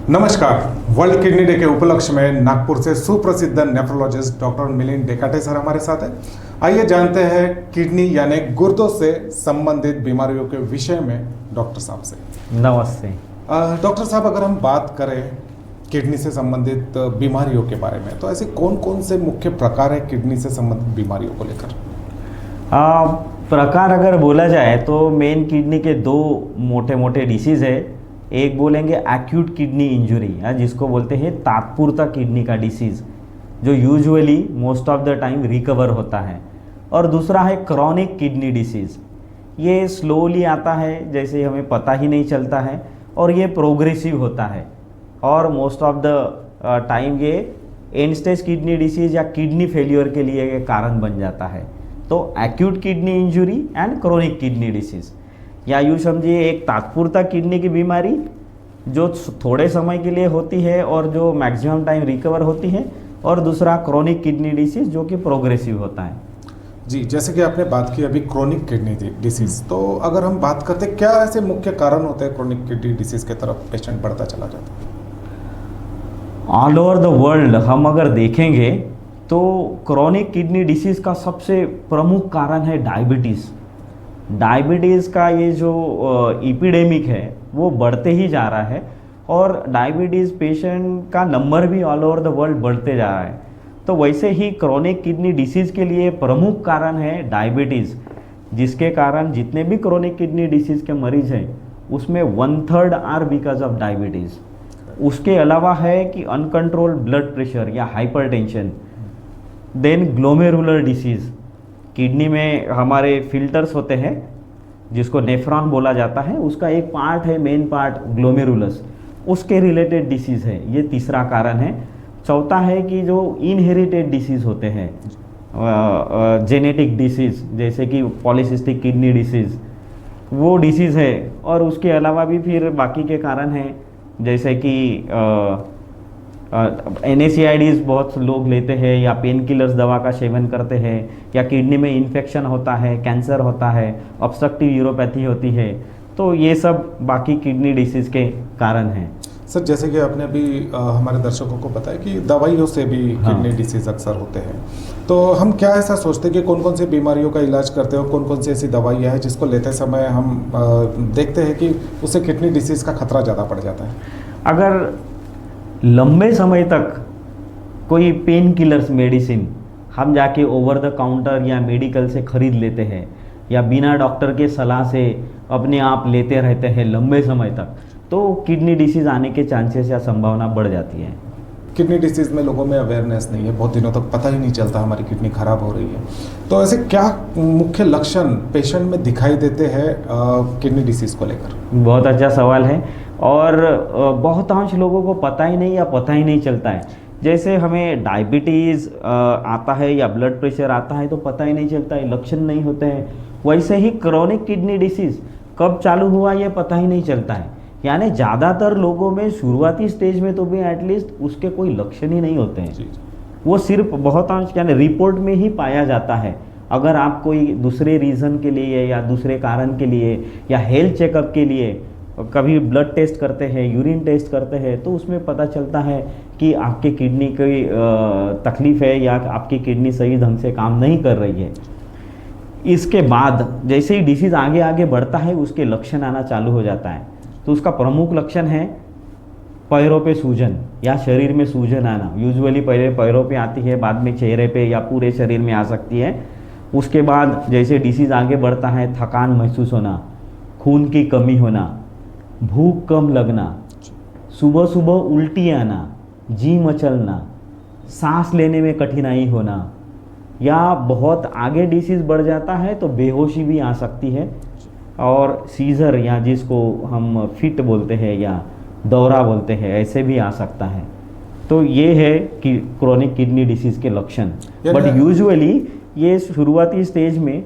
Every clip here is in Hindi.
नमस्कार। वर्ल्ड किडनी डे के उपलक्ष्य में नागपुर से सुप्रसिद्ध nephrologist doctor Milind Dekate sir हमारे साथ हैं। आइए जानते हैं किडनी यानी गुर्दों से संबंधित बीमारियों के विषय में डॉक्टर साहब से। नमस्ते। डॉक्टर साहब, अगर हम बात करें किडनी से संबंधित बीमारियों के बारे में, तो ऐसे कौन कौन से मुख्य प्रकार है किडनी से संबंधित बीमारियों को लेकर? प्रकार अगर बोला जाए तो मेन किडनी के दो मोटे मोटे डिसीज़ है। एक बोलेंगे एक्यूट किडनी इंजरी, जिसको बोलते हैं तात्पुरता किडनी का डिसीज़, जो usually most of the time recover होता है। और दूसरा है क्रॉनिक किडनी डिसीज़। ये स्लोली आता है, जैसे हमें पता ही नहीं चलता है, और ये प्रोग्रेसिव होता है, और मोस्ट ऑफ द टाइम ये एंड स्टेज किडनी डिसीज़ या किडनी फेलियर के लिए ये कारण बन जाता है। तो acute kidney injury and chronic kidney disease, या यूँ समझिए एक तात्पुरता किडनी की बीमारी जो थोड़े समय के लिए होती है और जो मैक्सिमम टाइम रिकवर होती है, और दूसरा क्रोनिक किडनी डिसीज़ जो कि प्रोग्रेसिव होता है। जी, जैसे कि आपने बात की अभी क्रोनिक किडनी डिसीज़, तो अगर हम बात करते क्या ऐसे मुख्य कारण होते हैं क्रोनिक किडनी डिसीज़ के तरफ पेशेंट बढ़ता चला जाता है? ऑल ओवर द वर्ल्ड हम अगर देखेंगे तो क्रोनिक किडनी डिसीज़ का सबसे प्रमुख कारण है डायबिटीज़। डायबिटीज़ का ये जो एपिडेमिक है वो बढ़ते ही जा रहा है, और डायबिटीज़ पेशेंट का नंबर भी ऑल ओवर द वर्ल्ड बढ़ते जा रहा है। तो वैसे ही क्रोनिक किडनी डिसीज़ के लिए प्रमुख कारण है डायबिटीज़, जिसके कारण जितने भी क्रोनिक किडनी डिसीज़ के मरीज हैं उसमें 1/3 आर बिकॉज ऑफ डायबिटीज़। उसके अलावा है कि अनकंट्रोल्ड ब्लड प्रेशर या hypertension, then glomerular disease. Kidney में हमारे फिल्टर्स होते हैं जिसको नेफ्रॉन बोला जाता है, उसका एक पार्ट है, मेन पार्ट ग्लोमेरुलस, उसके रिलेटेड डिसीज़ है, ये तीसरा कारण है। चौथा है कि जो इनहेरिटेड डिसीज़ होते हैं, जेनेटिक डिसीज़, जैसे कि पॉलीसिस्टिक किडनी डिसीज़, वो डिसीज़ है। और उसके अलावा भी फिर बाकी के कारण हैं, जैसे कि NSAIDs बहुत लोग लेते हैं, या पेन किलर्स दवा का सेवन करते हैं, या किडनी में इन्फेक्शन होता है, कैंसर होता है, ऑब्स्ट्रक्टिव यूरोपैथी होती है। तो ये सब बाकी किडनी डिसीज़ के कारण हैं। सर, जैसे कि आपने अभी हमारे दर्शकों को बताया कि दवाइयों से भी किडनी डिसीज़ अक्सर होते हैं, तो हम क्या ऐसा सोचते हैं कि कौन कौन सी बीमारियों का इलाज करते हो, कौन कौन सी ऐसी दवाइयाँ हैं जिसको लेते समय हम देखते हैं कि उससे किडनी डिसीज़ का खतरा ज़्यादा बढ़ जाता है? अगर लंबे समय तक कोई पेन किलर्स मेडिसिन हम जाके ओवर द काउंटर या मेडिकल से ख़रीद लेते हैं, या बिना डॉक्टर के सलाह से अपने आप लेते रहते हैं लंबे समय तक, तो किडनी डिसीज़ आने के चांसेस या संभावना बढ़ जाती है। किडनी डिसीज़ में लोगों में अवेयरनेस नहीं है, बहुत दिनों तक पता ही नहीं चलता हमारी किडनी खराब हो रही है। तो ऐसे क्या मुख्य लक्षण पेशेंट में दिखाई देते हैं किडनी डिसीज़ को लेकर? बहुत अच्छा सवाल है, और बहुतांश लोगों को पता ही नहीं या पता ही नहीं चलता है। जैसे हमें डायबिटीज़ आता है या ब्लड प्रेशर आता है तो पता ही नहीं चलता है, लक्षण नहीं होते हैं। वैसे ही क्रोनिक किडनी डिसीज़ कब चालू हुआ ये पता ही नहीं चलता है। यानी ज़्यादातर लोगों में शुरुआती स्टेज में तो भी एटलीस्ट उसके कोई लक्षण ही नहीं होते हैं। वो सिर्फ बहुतांश यानी रिपोर्ट में ही पाया जाता है। अगर आप कोई दूसरे रीज़न के लिए या दूसरे कारण के लिए या हेल्थ चेकअप के लिए कभी ब्लड टेस्ट करते हैं, यूरिन टेस्ट करते हैं, तो उसमें पता चलता है कि आपके किडनी की तकलीफ़ है या आपकी किडनी सही ढंग से काम नहीं कर रही है। इसके बाद जैसे ही डिसीज़ आगे आगे बढ़ता है उसके लक्षण आना चालू हो जाता है। तो उसका प्रमुख लक्षण है पैरों पे सूजन या शरीर में सूजन आना। यूजुअली पहले पैरों पे आती है, बाद में चेहरे पे या पूरे शरीर में आ सकती है। उसके बाद जैसे डिसीज़ आगे बढ़ता है, थकान महसूस होना, खून की कमी होना, भूख कम लगना, सुबह सुबह उल्टी आना, जी मचलना, सांस लेने में कठिनाई होना, या बहुत आगे डिसीज़ बढ़ जाता है तो बेहोशी भी आ सकती है, और सीजर या जिसको हम फिट बोलते हैं या दौरा बोलते हैं ऐसे भी आ सकता है। तो ये है कि क्रोनिक किडनी डिसीज़ के लक्षण। बट यूजुअली ये शुरुआती स्टेज में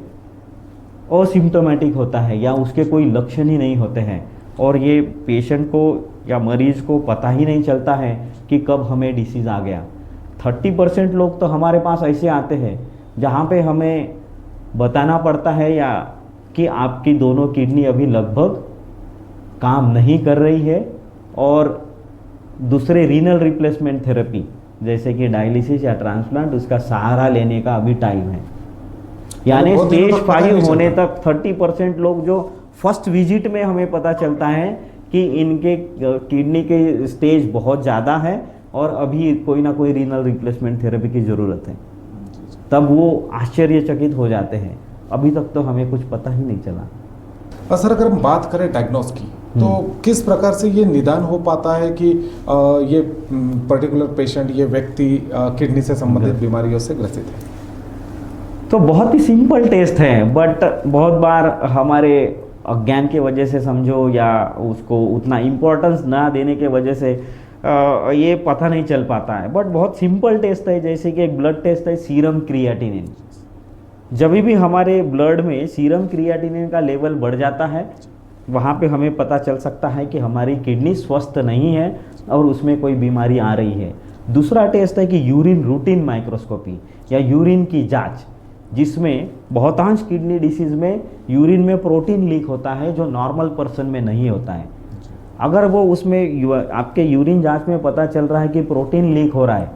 असिम्प्टोमेटिक होता है या उसके कोई लक्षण ही नहीं होते हैं, और ये पेशेंट को या मरीज़ को पता ही नहीं चलता है कि कब हमें डिसीज़ आ गया। 30% लोग तो हमारे पास ऐसे आते हैं जहाँ पे हमें बताना पड़ता है या कि आपकी दोनों किडनी अभी लगभग काम नहीं कर रही है और दूसरे रीनल रिप्लेसमेंट थेरेपी जैसे कि डायलिसिस या ट्रांसप्लांट, उसका सहारा लेने का अभी टाइम है। यानी बहुत दिनों स्टेज तक पता 5 नहीं होने चलता। तक 30% लोग जो फर्स्ट विजिट में हमें पता चलता है कि इनके किडनी के स्टेज बहुत ज़्यादा है और अभी कोई ना कोई रीनल रिप्लेसमेंट थेरेपी की ज़रूरत है, तब वो आश्चर्यचकित हो जाते हैं। अभी तक तो हमें कुछ पता ही नहीं चला। सर अगर हम बात करें डायग्नोस की, तो किस प्रकार से ये निदान हो पाता है कि ये पर्टिकुलर पेशेंट, ये व्यक्ति किडनी से संबंधित बीमारियों से ग्रसित है? तो बहुत ही सिंपल टेस्ट है, बट बहुत बार हमारे अज्ञान के वजह से समझो या उसको उतना इम्पोर्टेंस ना देने के वजह से ये पता नहीं चल पाता है। बट बहुत सिंपल टेस्ट है, जैसे कि एक ब्लड टेस्ट है सीरम क्रिएटिनिन। जब भी हमारे ब्लड में सीरम क्रिएटिनिन का लेवल बढ़ जाता है, वहाँ पे हमें पता चल सकता है कि हमारी किडनी स्वस्थ नहीं है और उसमें कोई बीमारी आ रही है। दूसरा टेस्ट है कि यूरिन रूटीन माइक्रोस्कोपी या यूरिन की जांच, जिसमें बहुतांश किडनी डिसीज़ में यूरिन में प्रोटीन लीक होता है जो नॉर्मल पर्सन में नहीं होता है। अगर वो उसमें आपके यूरिन जांच में पता चल रहा है कि प्रोटीन लीक हो रहा है,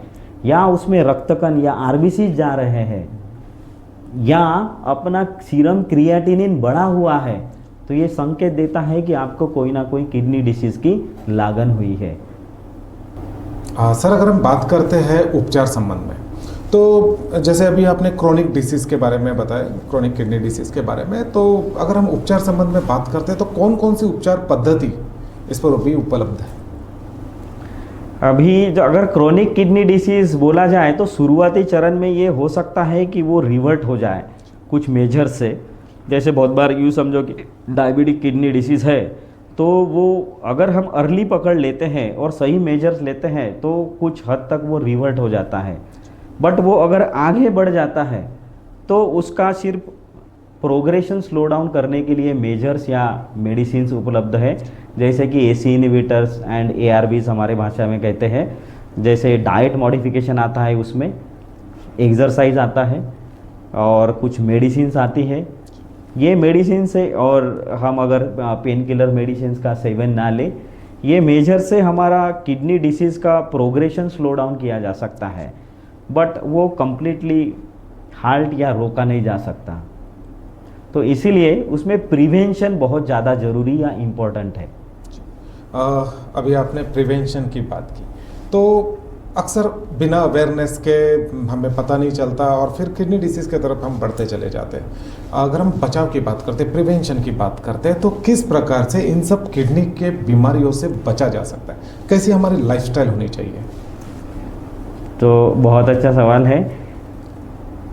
या उसमें रक्तकण या आरबीसी जा रहे हैं, या अपना सीरम क्रिएटिनिन बढ़ा हुआ है, तो ये संकेत देता है कि आपको कोई ना कोई किडनी डिसीज़ की लागन हुई है। सर अगर हम बात करते हैं उपचार संबंध में, तो जैसे अभी आपने क्रोनिक डिसीज़ के बारे में बताया, क्रोनिक किडनी डिसीज़ के बारे में, तो अगर हम उपचार संबंध में बात करते हैं तो कौन कौन सी उपचार पद्धति इस पर अभी उपलब्ध है? अभी जो अगर क्रोनिक किडनी डिसीज़ बोला जाए तो शुरुआती चरण में ये हो सकता है कि वो रिवर्ट हो जाए कुछ मेजर से। जैसे बहुत बार यूँ समझो कि डायबिटिक किडनी डिसीज़ है, तो वो अगर हम अर्ली पकड़ लेते हैं और सही मेजर्स लेते हैं तो कुछ हद तक वो रिवर्ट हो जाता है। बट वो अगर आगे बढ़ जाता है तो उसका सिर्फ प्रोग्रेशन स्लो डाउन करने के लिए मेजर्स या मेडिसिन्स उपलब्ध है, जैसे कि एसी इनहिबिटर्स एंड एआरबीज हमारे भाषा में कहते हैं। जैसे डाइट मॉडिफिकेशन आता है, उसमें एक्सरसाइज आता है और कुछ मेडिसिन्स आती है। ये मेडिसिन से, और हम अगर पेन किलर मेडिसिन का सेवन ना लें, ये मेजर से हमारा किडनी डिसीज़ का प्रोग्रेशन स्लो डाउन किया जा सकता है, बट वो कम्प्लीटली हाल्ट या रोका नहीं जा सकता। तो इसीलिए उसमें प्रिवेंशन बहुत ज़्यादा ज़रूरी या इम्पोर्टेंट है। अभी आपने प्रिवेंशन की बात की, तो अक्सर बिना अवेयरनेस के हमें पता नहीं चलता और फिर किडनी डिसीज़ की तरफ हम बढ़ते चले जाते हैं। अगर हम बचाव की बात करते हैं, प्रिवेंशन की बात करते हैं, तो किस प्रकार से इन सब किडनी के बीमारियों से बचा जा सकता है? कैसी हमारी लाइफस्टाइल होनी चाहिए? तो बहुत अच्छा सवाल है।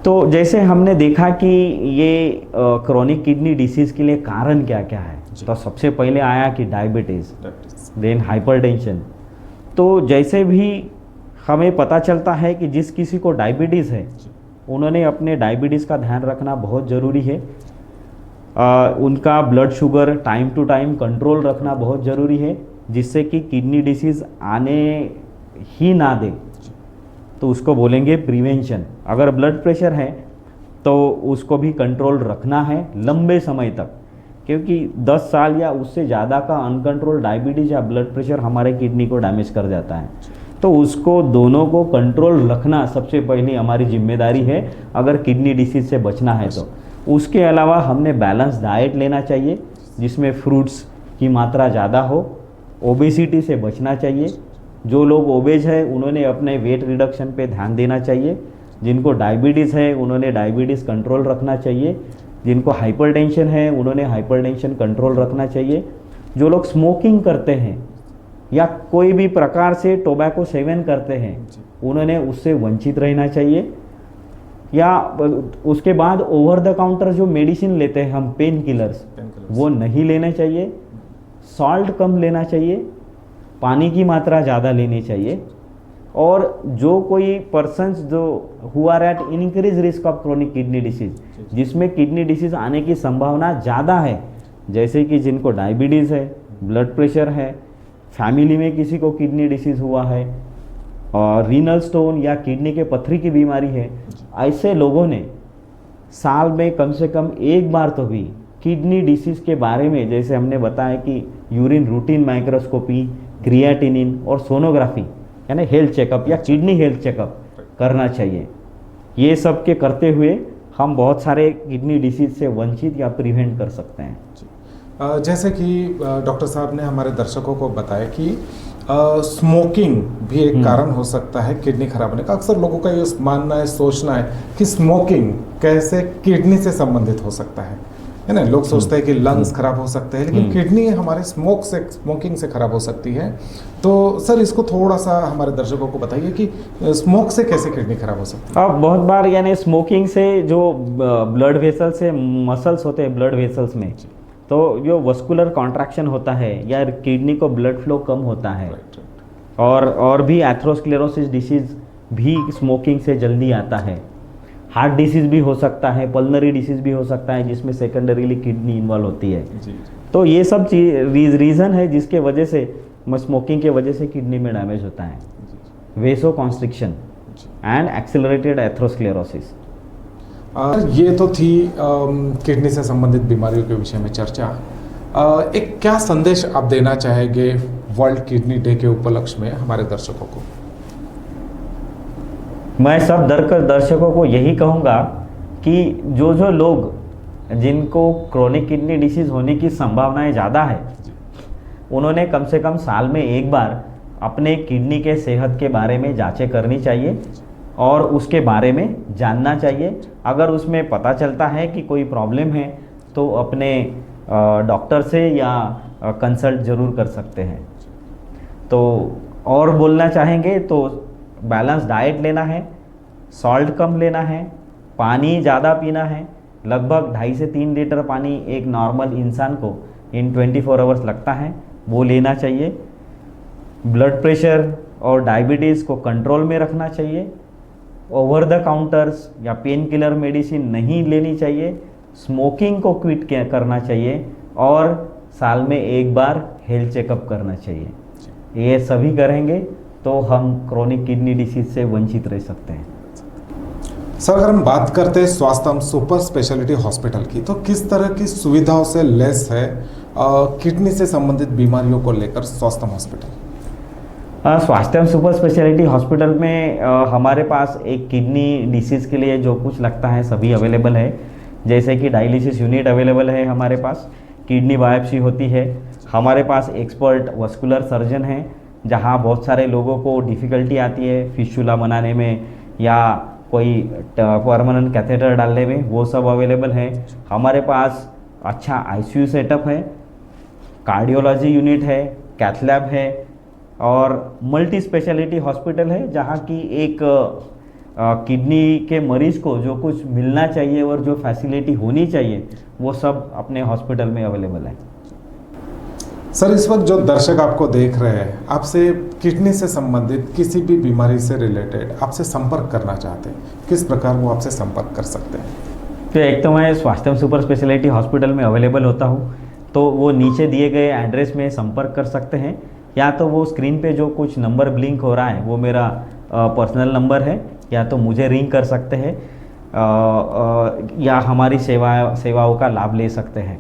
तो जैसे हमने देखा कि ये क्रोनिक किडनी डिसीज़ के लिए कारण क्या क्या है, तो सबसे पहले आया कि डायबिटीज़, देन हाइपरटेंशन। तो जैसे भी हमें पता चलता है कि जिस किसी को डायबिटीज़ है, उन्होंने अपने डायबिटीज़ का ध्यान रखना बहुत ज़रूरी है। उनका blood sugar time to time control रखना बहुत ज़रूरी है, जिससे कि किडनी डिसीज़ आने ही ना दे, तो उसको बोलेंगे प्रिवेंशन। अगर ब्लड प्रेशर है तो उसको भी कंट्रोल रखना है लंबे समय तक, क्योंकि 10 साल या उससे ज़्यादा का अनकंट्रोल डायबिटीज़ या ब्लड प्रेशर हमारे किडनी को डैमेज कर जाता है। तो उसको दोनों को कंट्रोल रखना सबसे पहले हमारी जिम्मेदारी है, अगर किडनी डिसीज़ से बचना है तो। उसके अलावा हमने बैलेंस डाइट लेना चाहिए, जिसमें फ्रूट्स की मात्रा ज़्यादा हो। ओबेसिटी से बचना चाहिए। जो लोग ओबेज है उन्होंने अपने वेट रिडक्शन पे ध्यान देना चाहिए। जिनको डायबिटीज़ है उन्होंने डायबिटीज़ कंट्रोल रखना चाहिए। जिनको हाइपरटेंशन है उन्होंने हाइपरटेंशन कंट्रोल रखना चाहिए। जो लोग स्मोकिंग करते हैं या कोई भी प्रकार से टोबैको सेवन करते हैं, उन्होंने उससे वंचित रहना चाहिए। या उसके बाद ओवर द काउंटर जो मेडिसिन लेते हैं हम, पेन किलर्स, वो नहीं लेने चाहिए। सॉल्ट कम लेना चाहिए, पानी की मात्रा ज़्यादा लेनी चाहिए। और जो कोई पर्सन्स जो who are at increase risk of chronic kidney disease, जिसमें किडनी डिसीज़ आने की संभावना ज़्यादा है, जैसे कि जिनको डायबिटीज़ है, ब्लड प्रेशर है, फैमिली में किसी को किडनी डिसीज़ हुआ है, और रीनल स्टोन या किडनी के पथरी की बीमारी है, ऐसे लोगों ने साल में कम से कम एक बार तो भी किडनी डिसीज़ के बारे में, जैसे हमने बताया कि यूरिन रूटीन माइक्रोस्कोपी क्रिएटिनिन और सोनोग्राफी यानी हेल्थ चेकअप या किडनी हेल्थ चेकअप करना चाहिए। ये सब के करते हुए हम बहुत सारे किडनी डिसीज से वंचित या प्रिवेंट कर सकते हैं। जैसे कि डॉक्टर साहब ने हमारे दर्शकों को बताया कि स्मोकिंग भी एक कारण हो सकता है किडनी खराब होने का। अक्सर लोगों का ये मानना है, सोचना है कि स्मोकिंग कैसे किडनी से संबंधित हो सकता है ना। लोग सोचते हैं कि लंग्स खराब हो सकते हैं, लेकिन किडनी हमारे स्मोकिंग से खराब हो सकती है। तो सर इसको थोड़ा सा हमारे दर्शकों को बताइए कि स्मोक से कैसे किडनी खराब हो सकती है। अब बहुत बार यानी स्मोकिंग से जो ब्लड वेसल से मसल्स होते हैं ब्लड वेसल्स में, तो जो वस्कुलर कॉन्ट्रैक्शन होता है या किडनी को ब्लड फ्लो कम होता है, और भी एथेरोस्क्लेरोसिस डिसीज भी स्मोकिंग से जल्दी आता है। हार्ट डिसीज भी हो सकता है, पल्मनरी डिसीज भी हो सकता है जिसमें सेकेंडरीली किडनी इन्वॉल्व होती है। तो ये सब रीज़न है जिसके वजह से स्मोकिंग के वजह से किडनी में डैमेज होता है। वेसो कॉन्स्ट्रिक्शन एंड एक्सेलरेटेड एथेरोस्क्लेरोसिस। ये तो थी किडनी से संबंधित बीमारियों के विषय में चर्चा। एक क्या संदेश आप देना चाहेंगे वर्ल्ड किडनी डे के उपलक्ष्य में हमारे दर्शकों को। मैं सब दर्शकों को यही कहूँगा कि जो लोग जिनको क्रोनिक किडनी डिसीज होने की संभावनाएं ज़्यादा है, उन्होंने कम से कम साल में एक बार अपने किडनी के सेहत के बारे में जांचें करनी चाहिए और उसके बारे में जानना चाहिए। अगर उसमें पता चलता है कि कोई प्रॉब्लम है तो अपने डॉक्टर से या कंसल्ट ज़रूर कर सकते हैं। तो और बोलना चाहेंगे तो बैलेंस डाइट लेना है, सॉल्ट कम लेना है, पानी ज़्यादा पीना है। लगभग 2.5 से 3 लीटर पानी एक नॉर्मल इंसान को इन 24 आवर्स लगता है, वो लेना चाहिए। ब्लड प्रेशर और डायबिटीज़ को कंट्रोल में रखना चाहिए। ओवर द काउंटर्स या पेन किलर मेडिसिन नहीं लेनी चाहिए। स्मोकिंग को क्विट करना चाहिए और साल में एक बार हेल्थ चेकअप करना चाहिए। ये सभी करेंगे तो हम क्रोनिक किडनी डिसीज से वंचित रह सकते हैं। सर अगर हम बात करते हैं स्वास्थ्यम सुपर स्पेशलिटी हॉस्पिटल की, तो किस तरह की सुविधाओं से लेस है किडनी से संबंधित बीमारियों को लेकर Swasthyam hospital. Swasthyam super speciality hospital में हमारे पास एक किडनी डिसीज़ के लिए जो कुछ लगता है सभी अवेलेबल है। जैसे कि डायलिसिस यूनिट अवेलेबल है हमारे पास, किडनी बायोप्सी होती है, हमारे पास एक्सपर्ट वस्कुलर सर्जन हैं जहाँ बहुत सारे लोगों को डिफ़िकल्टी आती है फिस्टुला बनाने में या कोई परमानेंट कैथेटर डालने में, वो सब अवेलेबल है। हमारे पास अच्छा आईसीयू सेटअप है, कार्डियोलॉजी यूनिट है, कैथ लैब है और मल्टी स्पेशलिटी हॉस्पिटल है जहाँ की एक किडनी के मरीज को जो कुछ मिलना चाहिए और जो फैसिलिटी होनी चाहिए वो सब अपने हॉस्पिटल में अवेलेबल है। सर इस वक्त जो दर्शक आपको देख रहे हैं, आपसे किडनी से संबंधित किसी भी बीमारी से रिलेटेड आपसे संपर्क करना चाहते हैं, किस प्रकार वो आपसे संपर्क कर सकते हैं? तो एक तो मैं स्वास्थ्यम सुपर स्पेशलिटी हॉस्पिटल में अवेलेबल होता हूँ, तो वो नीचे दिए गए एड्रेस में संपर्क कर सकते हैं, या तो वो स्क्रीन पे जो कुछ नंबर ब्लिंक हो रहा है वो मेरा पर्सनल नंबर है, या तो मुझे रिंग कर सकते हैं या हमारी सेवाओं का लाभ ले सकते हैं।